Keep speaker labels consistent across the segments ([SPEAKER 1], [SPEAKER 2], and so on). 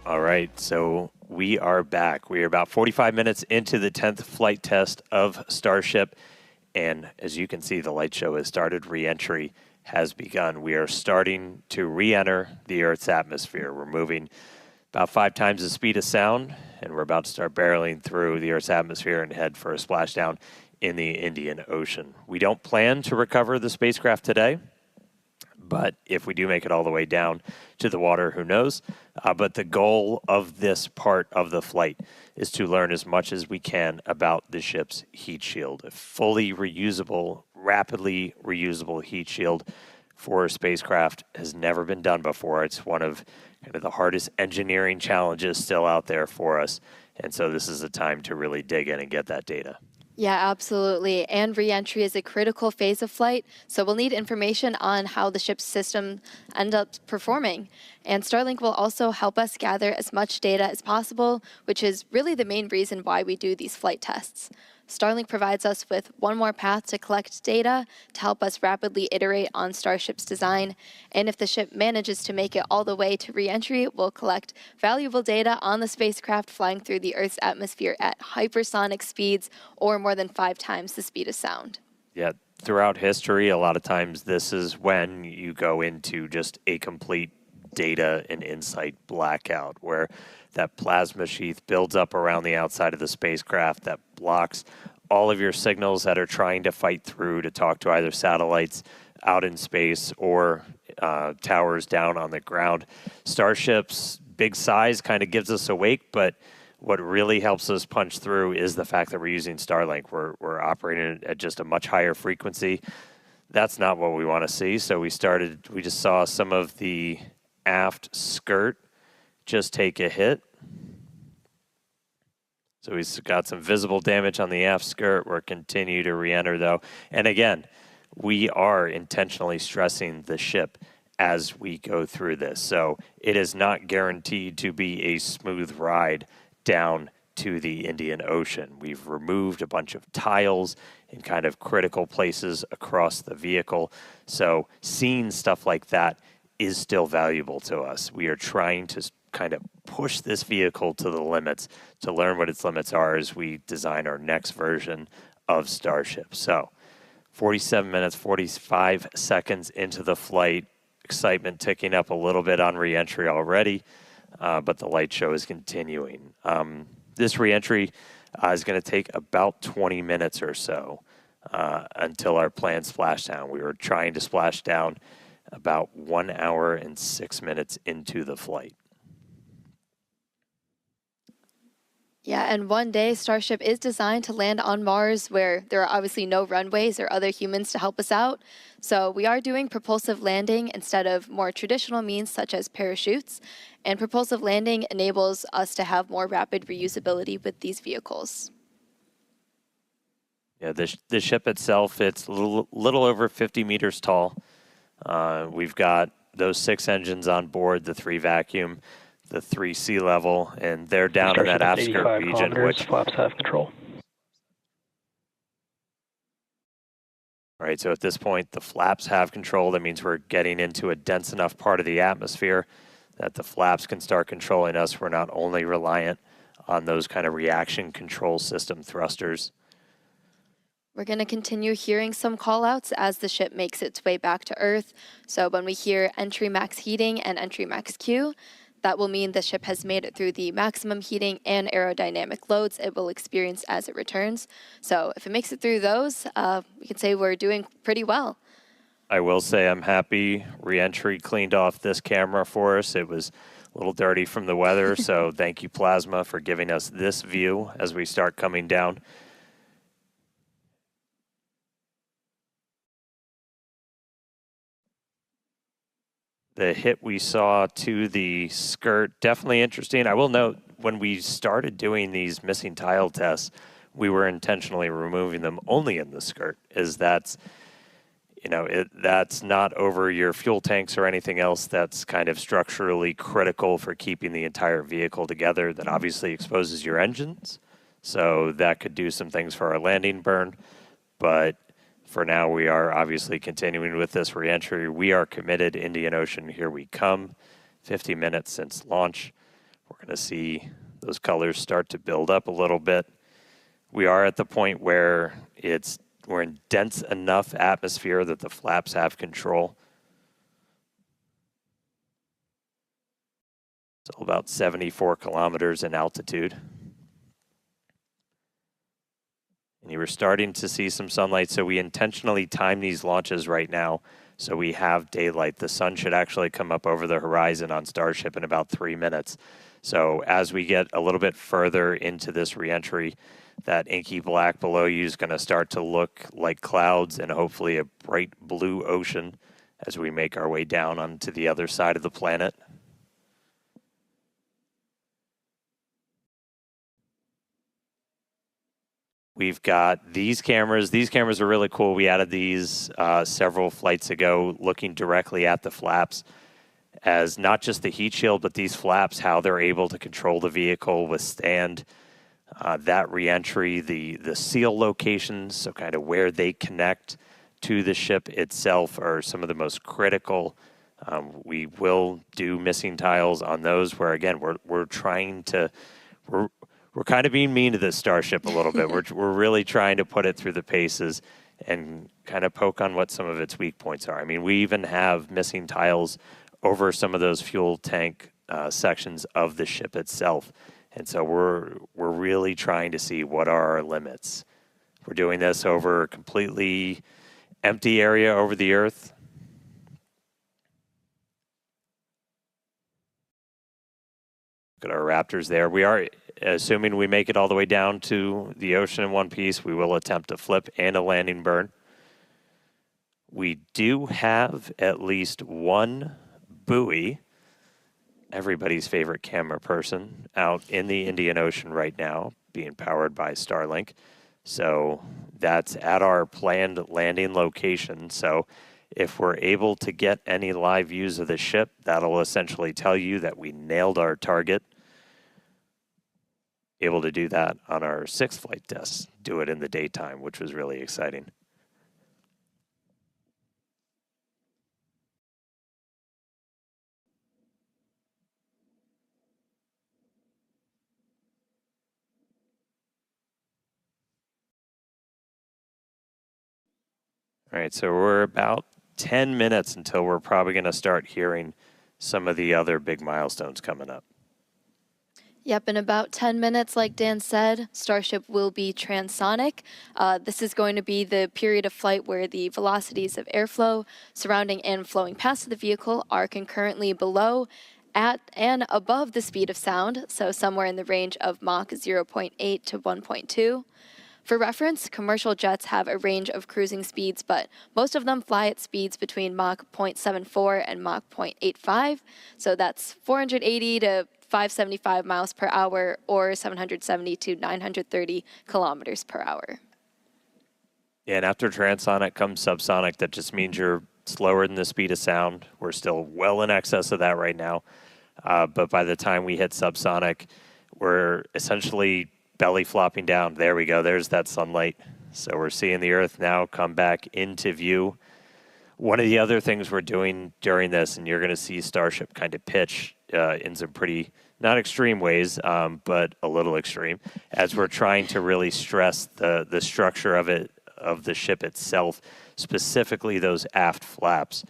[SPEAKER 1] All right, so we are back. We are about 45 minutes into the 10th flight test of Starship. And as you can see, the light show has started. Re-entry has begun. We are starting to re-enter the Earth's atmosphere. We're moving about 5 times the speed of sound, and we're about to start barreling through the Earth's atmosphere and head for a splashdown in the Indian Ocean. We don't plan to recover the spacecraft today, but if we do make it all the way down to the water, who knows? But the goal of this part of the flight is to learn as much as we can about the ship's heat shield. A fully reusable, rapidly reusable heat shield for a spacecraft has never been done before. It's one of kind of the hardest engineering challenges still out there for us. And so this is the time to really dig in and get that data.
[SPEAKER 2] Yeah, absolutely. And re-entry is a critical phase of flight, so we'll need information on how the ship's system ends up performing. And Starlink will also help us gather as much data as possible, which is really the main reason why we do these flight tests. Starlink provides us with one more path to collect data to help us rapidly iterate on Starship's design. And if the ship manages to make it all the way to re-entry, we'll collect valuable data on the spacecraft flying through the Earth's atmosphere at hypersonic speeds or more than 5 times the speed of sound.
[SPEAKER 1] Yeah, throughout history, a lot of times this is when you go into just a complete data and insight blackout, where that plasma sheath builds up around the outside of the spacecraft that blocks all of your signals that are trying to fight through to talk to either satellites out in space or towers down on the ground. Starship's big size kind of gives us a wake, but what really helps us punch through is the fact that we're using Starlink. We're operating at just a much higher frequency. That's not what we want to see. So we just saw some of the aft skirt just take a hit. So we've got some visible damage on the aft skirt. We're continue to re-enter though. And again, we are intentionally stressing the ship as we go through this. So it is not guaranteed to be a smooth ride down to the Indian Ocean. We've removed a bunch of tiles in kind of critical places across the vehicle. So seeing stuff like that is still valuable to us. We are trying to kind of push this vehicle to the limits to learn what its limits are as we design our next version of Starship. So 47 minutes, 45 seconds into the flight, excitement ticking up a little bit on re-entry already, but the light show is continuing. This re-entry is going to take about 20 minutes or so until our planned splashdown. We were trying to splash down about 1 hour and 6 minutes into the flight.
[SPEAKER 2] Yeah, and one day Starship is designed to land on Mars, where there are obviously no runways or other humans to help us out. So we are doing propulsive landing instead of more traditional means such as parachutes. And propulsive landing enables us to have more rapid reusability with these vehicles.
[SPEAKER 1] Yeah, the ship itself, it's a little over 50 meters tall. We've got those 6 engines on board, the 3 vacuum, the 3 sea level, and they're down in that aft skirt region, which
[SPEAKER 3] flaps have control.
[SPEAKER 1] All right, so at this point, the flaps have control. That means we're getting into a dense enough part of the atmosphere that the flaps can start controlling us. We're not only reliant on those kind of reaction control system thrusters.
[SPEAKER 2] We're going to continue hearing some callouts as the ship makes its way back to Earth. So when we hear entry max heating and entry max Q, that will mean the ship has made it through the maximum heating and aerodynamic loads it will experience as it returns. So if it makes it through those, we can say we're doing pretty well.
[SPEAKER 1] I will say I'm happy re-entry cleaned off this camera for us. It was a little dirty from the weather, so thank you, Plasma, for giving us this view as we start coming down. The hit we saw to the skirt, definitely interesting. I will note, when we started doing these missing tile tests, we were intentionally removing them only in the skirt, as that's, that's not over your fuel tanks or anything else that's kind of structurally critical for keeping the entire vehicle together. That obviously exposes your engines, so that could do some things for our landing burn, but for now, we are obviously continuing with this reentry. We are committed. Indian Ocean, here we come. 50 minutes since launch. We're going to see those colors start to build up a little bit. We are at the point where we're in dense enough atmosphere that the flaps have control. So about 74 kilometers in altitude. And you were starting to see some sunlight, so we intentionally time these launches right now so we have daylight. The sun should actually come up over the horizon on Starship in about 3 minutes. So as we get a little bit further into this reentry, that inky black below you is going to start to look like clouds and hopefully a bright blue ocean as we make our way down onto the other side of the planet. We've got these cameras. These cameras are really cool. We added these several flights ago, looking directly at the flaps as not just the heat shield, but these flaps, how they're able to control the vehicle, withstand that reentry, the seal locations, so kind of where they connect to the ship itself are some of the most critical. We will do missing tiles on those where, again, we're trying to, we're kind of being mean to this Starship a little bit. We're really trying to put it through the paces and kind of poke on what some of its weak points are. I mean, we even have missing tiles over some of those fuel tank sections of the ship itself. And so we're really trying to see what are our limits. We're doing this over a completely empty area over the Earth. Look at our Raptors there. We are, assuming we make it all the way down to the ocean in one piece, we will attempt a flip and a landing burn. We do have at least one buoy, everybody's favorite camera person, out in the Indian Ocean right now, being powered by Starlink. So that's at our planned landing location. So if we're able to get any live views of the ship, that'll essentially tell you that we nailed our target. Able to do that on our 6th flight test, do it in the daytime, which was really exciting. All right, so we're about 10 minutes until we're probably going to start hearing some of the other big milestones coming up.
[SPEAKER 2] Yep, in about 10 minutes, like Dan said, Starship will be transonic. This is going to be the period of flight where the velocities of airflow surrounding and flowing past the vehicle are concurrently below, at, and above the speed of sound, so somewhere in the range of Mach 0.8 to 1.2. For reference, commercial jets have a range of cruising speeds, but most of them fly at speeds between Mach 0.74 and Mach 0.85, so that's 480 to 575 miles per hour or 770 to 930 kilometers per hour.
[SPEAKER 1] And after transonic comes subsonic. That just means you're slower than the speed of sound. We're still well in excess of that right now. But by the time we hit subsonic, we're essentially belly flopping down. There we go. There's that sunlight. So we're seeing the Earth now come back into view. One of the other things we're doing during this, and you're going to see Starship kind of pitch in some pretty, not extreme ways, but a little extreme, as we're trying to really stress the structure of the ship itself, specifically those aft flaps,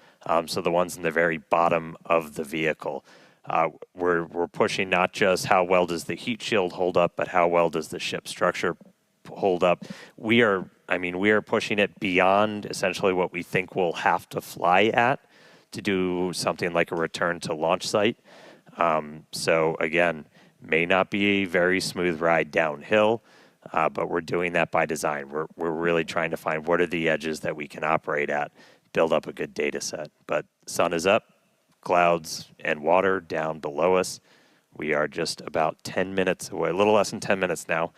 [SPEAKER 1] so the ones in the very bottom of the vehicle. We're pushing not just how well does the heat shield hold up, but how well does the ship structure hold up. We are pushing it beyond essentially what we think we'll have to fly at to do something like a return to launch site. So again, may not be a very smooth ride downhill, but we're doing that by design. We're really trying to find what are the edges that we can operate at, build up a good data set. But sun is up, clouds and water down below us. We are just about 10 minutes away, a little less than 10 minutes now,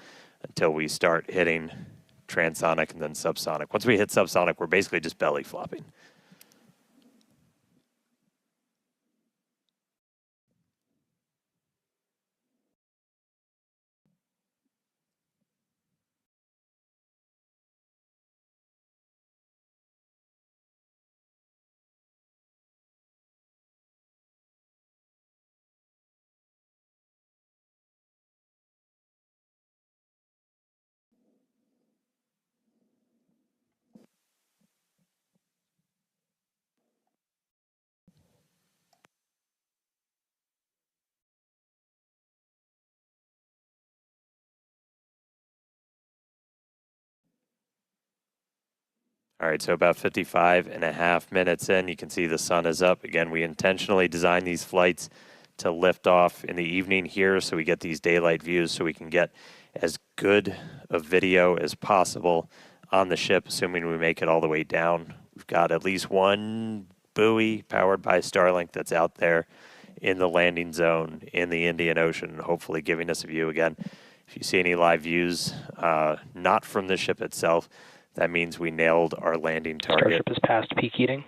[SPEAKER 1] until we start hitting transonic and then subsonic. Once we hit subsonic, we're basically just belly flopping. All right, so about 55.5 minutes in, you can see the sun is up. Again, we intentionally designed these flights to lift off in the evening here so we get these daylight views so we can get as good a video as possible on the ship, assuming we make it all the way down. We've got at least one buoy powered by Starlink that's out there in the landing zone in the Indian Ocean, hopefully giving us a view again. If you see any live views, not from the ship itself, that means we nailed our landing target.
[SPEAKER 3] Starship is past peak heating.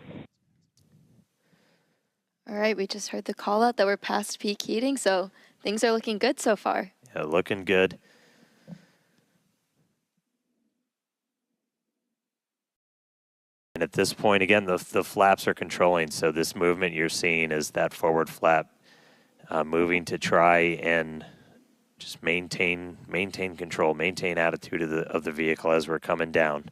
[SPEAKER 2] All right, we just heard the call out that we're past peak heating, so things are looking good so far.
[SPEAKER 1] Yeah, looking good. And at this point, again, the flaps are controlling, so this movement you're seeing is that forward flap moving to try and just maintain control, maintain attitude of the vehicle as we're coming down.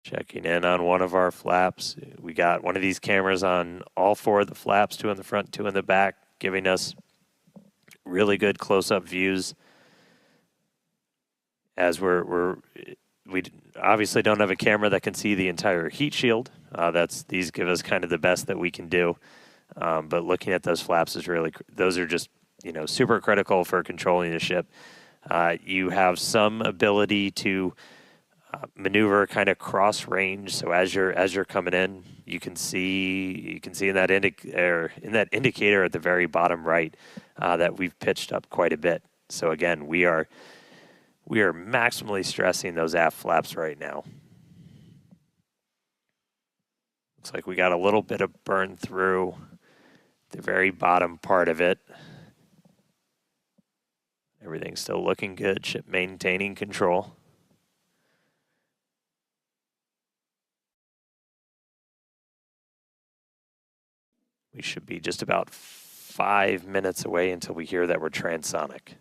[SPEAKER 1] Checking in on one of our flaps. We got one of these cameras on all four of the flaps, 2 in the front, 2 in the back, giving us really good close-up views. As we obviously don't have a camera that can see the entire heat shield. These give us kind of the best that we can do. But looking at those flaps is really, those are just, super critical for controlling the ship. You have some ability to maneuver kind of cross range. So as you're coming in, you can see in that indicator at the very bottom right that we've pitched up quite a bit. So again, we are maximally stressing those aft flaps right now. Looks like we got a little bit of burn through the very bottom part of it. Everything's still looking good. Ship maintaining control. We should be just about 5 minutes away until we hear that we're transonic.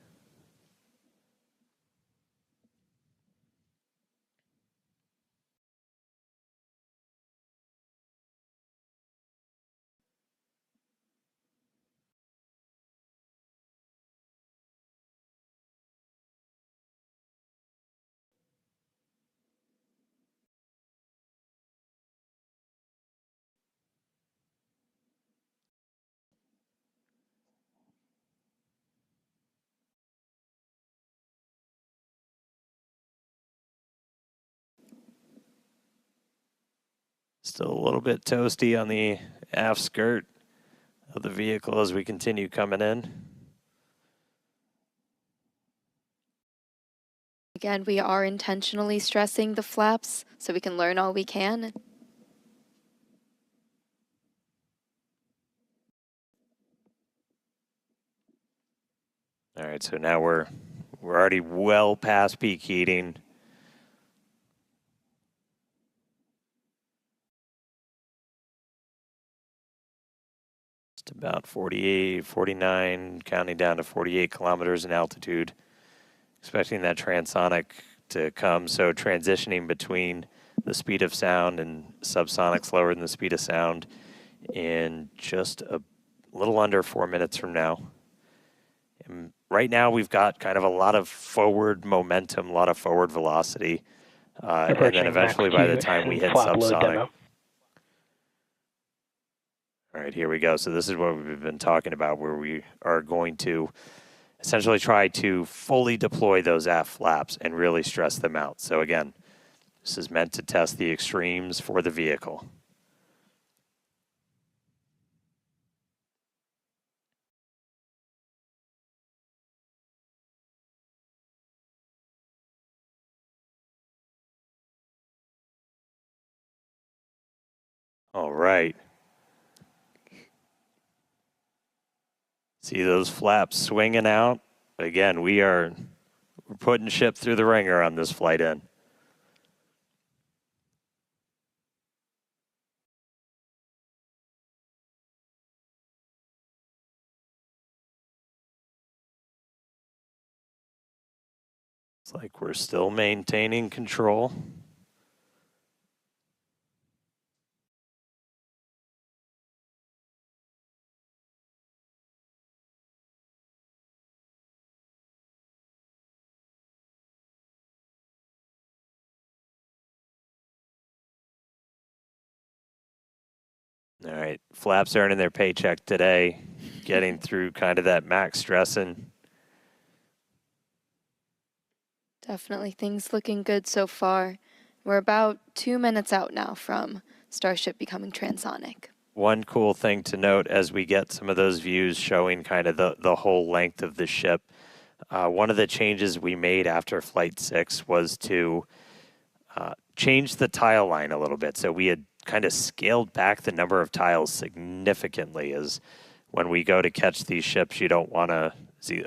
[SPEAKER 1] Still a little bit toasty on the aft skirt of the vehicle as we continue coming in.
[SPEAKER 2] Again, we are intentionally stressing the flaps so we can learn all we can.
[SPEAKER 1] All right, so now we're already well past peak heating. Just about 48, 49, counting down to 48 kilometers in altitude. Expecting that transonic to come, so transitioning between the speed of sound and subsonic slower than the speed of sound in just a little under 4 minutes from now. And right now we've got kind of a lot of forward momentum, a lot of forward velocity, and then eventually by the time we hit subsonic. All right, here we go. So this is what we've been talking about, where we are going to essentially try to fully deploy those aft flaps and really stress them out. So again, this is meant to test the extremes for the vehicle. All right. See those flaps swinging out? Again, we're putting ship through the ringer on this flight in. It's like we're still maintaining control. All right, Flaps earning their paycheck today, getting through kind of that max stressing.
[SPEAKER 2] Definitely things looking good so far. We're about 2 minutes out now from Starship becoming transonic.
[SPEAKER 1] One cool thing to note as we get some of those views showing kind of the whole length of the ship, one of the changes we made after Flight 6 was to change the tile line a little bit. So we had kind of scaled back the number of tiles significantly, as when we go to catch these ships, you don't want to,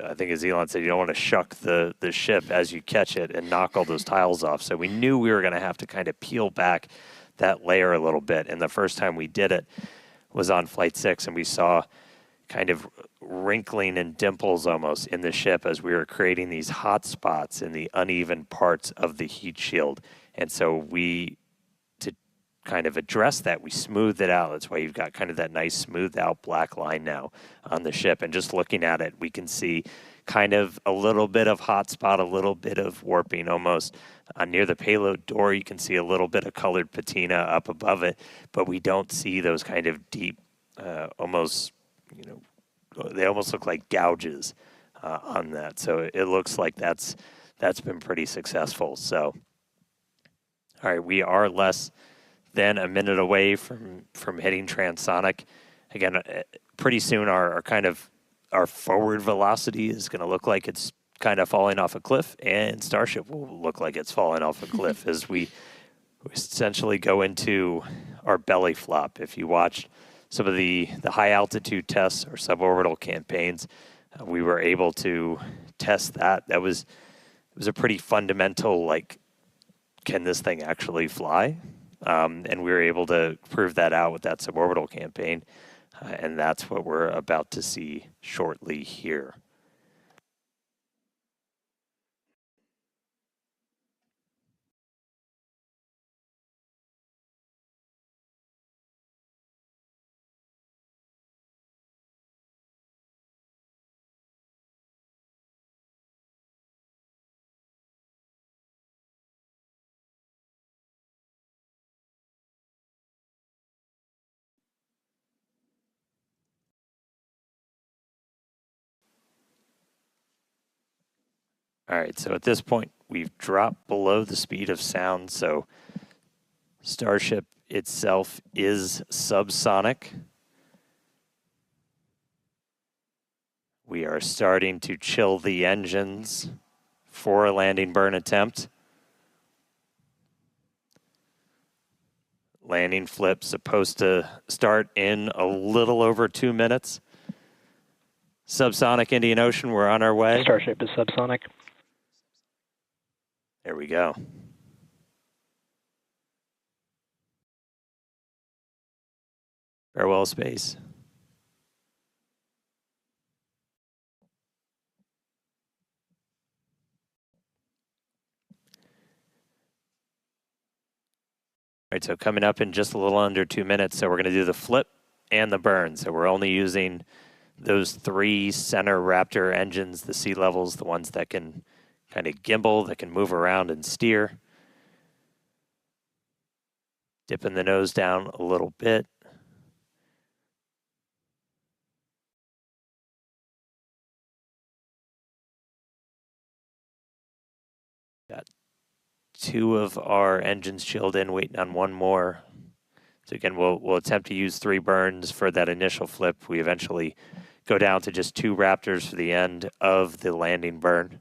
[SPEAKER 1] I think as Elon said, you don't want to shuck the ship as you catch it and knock all those tiles off. So we knew we were going to have to kind of peel back that layer a little bit. And the first time we did it was on Flight 6, and we saw kind of wrinkling and dimples almost in the ship as we were creating these hot spots in the uneven parts of the heat shield. And so we, to kind of address that, we smoothed it out. That's why you've got kind of that nice smoothed out black line now on the ship. And just looking at it, we can see kind of a little bit of hot spot, a little bit of warping almost. Near the payload door, you can see a little bit of colored patina up above it, but we don't see those kind of deep, almost, they almost look like gouges on that. So it looks like that's been pretty successful. So, all right, we are less than a minute away from hitting transonic. Again, pretty soon our forward velocity is going to look like it's kind of falling off a cliff, and Starship will look like it's falling off a cliff as we essentially go into our belly flop. If you watched some of the high altitude tests or suborbital campaigns, we were able to test that. It was a pretty fundamental, like, can this thing actually fly? And we were able to prove that out with that suborbital campaign. And that's what we're about to see shortly here. All right, so at this point, we've dropped below the speed of sound, so Starship itself is subsonic. We are starting to chill the engines for a landing burn attempt. Landing flip supposed to start in a little over 2 minutes. Subsonic Indian Ocean, we're on our way.
[SPEAKER 3] Starship is subsonic.
[SPEAKER 1] There we go. Farewell, space. All right, so coming up in just a little under 2 minutes, so we're going to do the flip and the burn. So we're only using those 3 center Raptor engines, the sea levels, the ones that can kind of gimbal, that can move around and steer. Dipping the nose down a little bit. Got 2 of our engines chilled in, waiting on 1 more. So again, we'll attempt to use 3 burns for that initial flip. We eventually go down to just 2 Raptors for the end of the landing burn.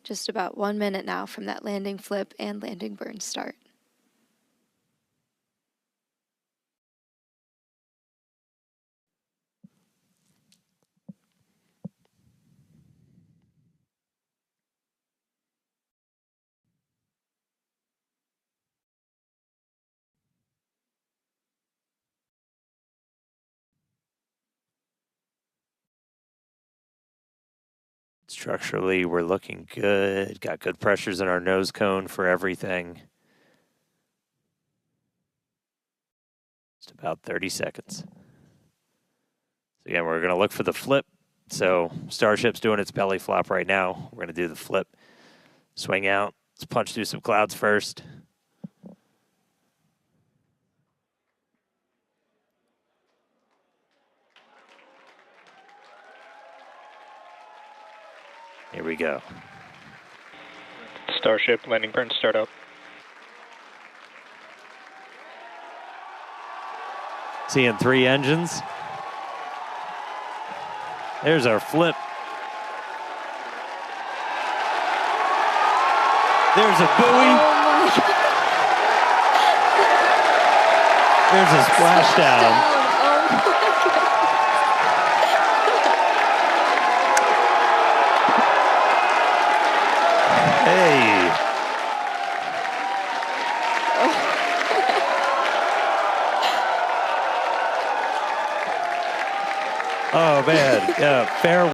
[SPEAKER 2] Just about 1 minute now from that landing flip and landing burn start.
[SPEAKER 1] Structurally, we're looking good. Got good pressures in our nose cone for everything. Just about 30 seconds. So again, we're going to look for the flip. So Starship's doing its belly flop right now. We're going to do the flip. Swing out. Let's punch through some clouds first. Here we go.
[SPEAKER 3] Starship landing burn startup.
[SPEAKER 1] Seeing 3 engines. There's our flip. There's a buoy.
[SPEAKER 2] Oh my God.
[SPEAKER 1] There's a splashdown.
[SPEAKER 2] Oh my God.
[SPEAKER 1] Hey. Oh man, yeah, fair.